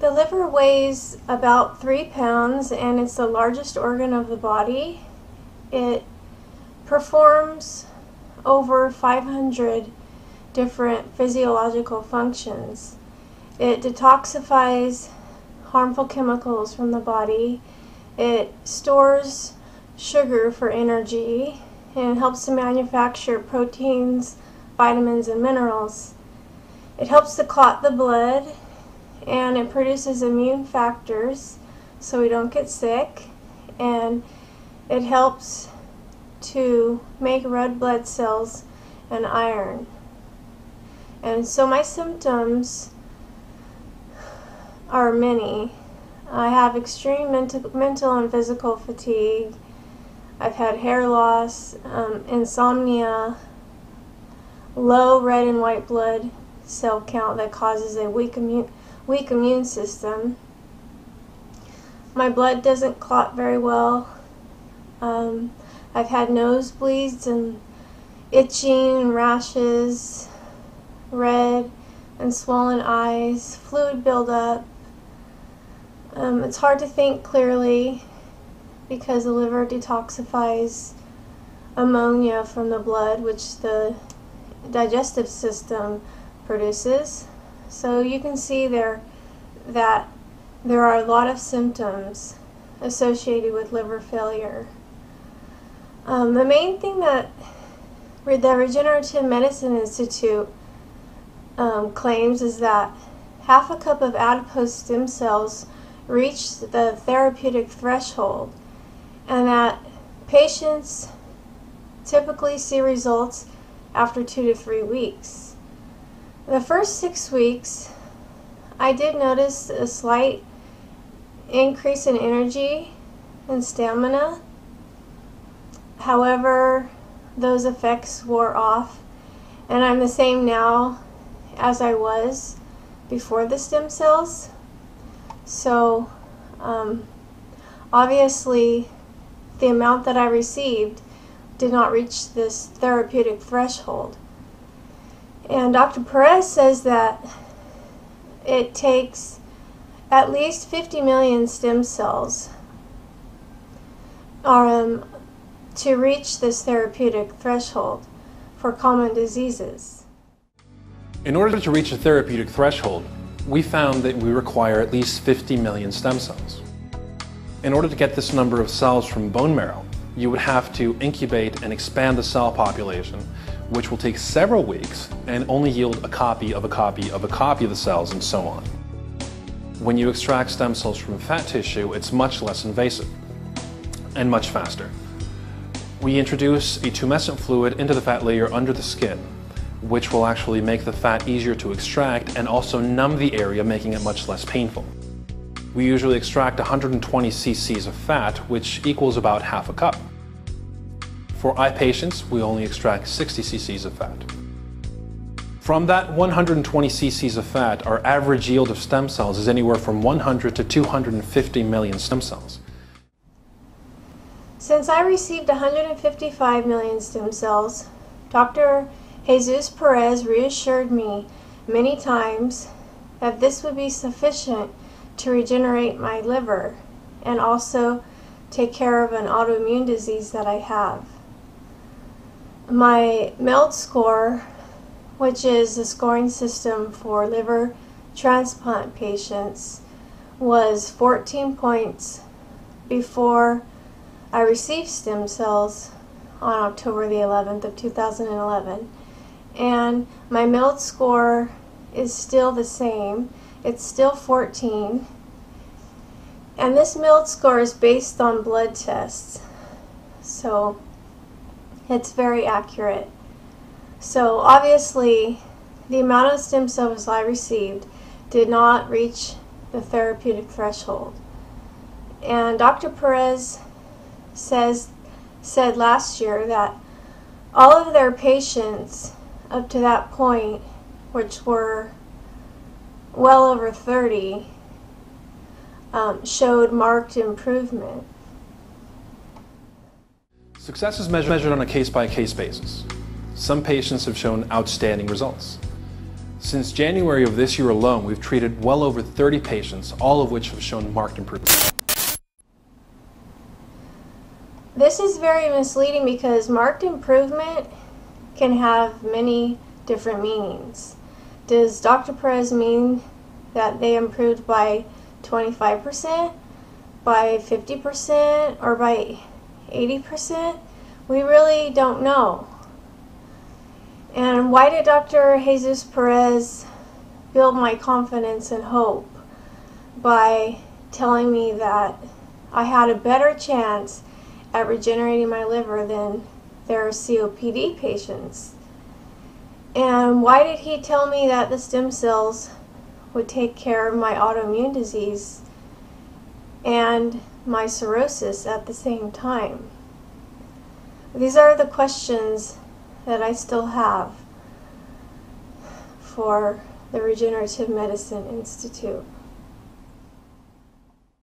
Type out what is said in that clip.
The liver weighs about 3 pounds and it's the largest organ of the body. It performs over 500 different physiological functions. It detoxifies harmful chemicals from the body. It stores sugar for energy and helps to manufacture proteins, vitamins, and minerals. It helps to clot the blood, and it produces immune factors so we don't get sick, and it helps to make red blood cells and iron. And so my symptoms are many. I have extreme mental and physical fatigue. I've had hair loss, insomnia, low red and white blood cell count that causes a weak immune system. My blood doesn't clot very well. I've had nosebleeds and itching, rashes, red and swollen eyes, fluid buildup. It's hard to think clearly because the liver detoxifies ammonia from the blood, which the digestive system produces. So you can see there that there are a lot of symptoms associated with liver failure. The main thing that the Regenerative Medicine Institute claims is that half a cup of adipose stem cells reach the therapeutic threshold, and that patients typically see results after 2 to 3 weeks. The first 6 weeks, I did notice a slight increase in energy and stamina. However, those effects wore off, and I'm the same now as I was before the stem cells. So obviously the amount that I received did not reach this therapeutic threshold. And Dr. Perez says that it takes at least 50 million stem cells to reach this therapeutic threshold for common diseases. In order to reach a therapeutic threshold, we found that we require at least 50 million stem cells. In order to get this number of cells from bone marrow, you would have to incubate and expand the cell population, which will take several weeks and only yield a copy of a copy of a copy of the cells, and so on. When you extract stem cells from fat tissue, it's much less invasive and much faster. We introduce a tumescent fluid into the fat layer under the skin, which will actually make the fat easier to extract and also numb the area, making it much less painful. We usually extract 120 cc's of fat, which equals about half a cup. For eye patients, we only extract 60 cc's of fat. From that 120 cc's of fat, our average yield of stem cells is anywhere from 100 to 250 million stem cells. Since I received 155 million stem cells, Dr. Jesus Perez reassured me many times that this would be sufficient to regenerate my liver and also take care of an autoimmune disease that I have. My MELD score, which is the scoring system for liver transplant patients, was 14 points before I received stem cells on October the 11th of 2011. And my MELD score is still the same. It's still 14. And this MELD score is based on blood tests. So it's very accurate. So obviously the amount of stem cells I received did not reach the therapeutic threshold. And Dr. Perez said last year that all of their patients up to that point, which were well over 30, showed marked improvement. Success is measured on a case-by-case basis. Some patients have shown outstanding results. Since January of this year alone, we've treated well over 30 patients, all of which have shown marked improvement. This is very misleading because marked improvement can have many different meanings. Does Dr. Perez mean that they improved by 25%, by 50%, or by 80%? We really don't know. And why did Dr. Jesus Perez build my confidence and hope by telling me that I had a better chance at regenerating my liver than their COPD patients? And why did he tell me that the stem cells would take care of my autoimmune disease and my cirrhosis at the same time? These are the questions that I still have for the Regenerative Medicine Institute.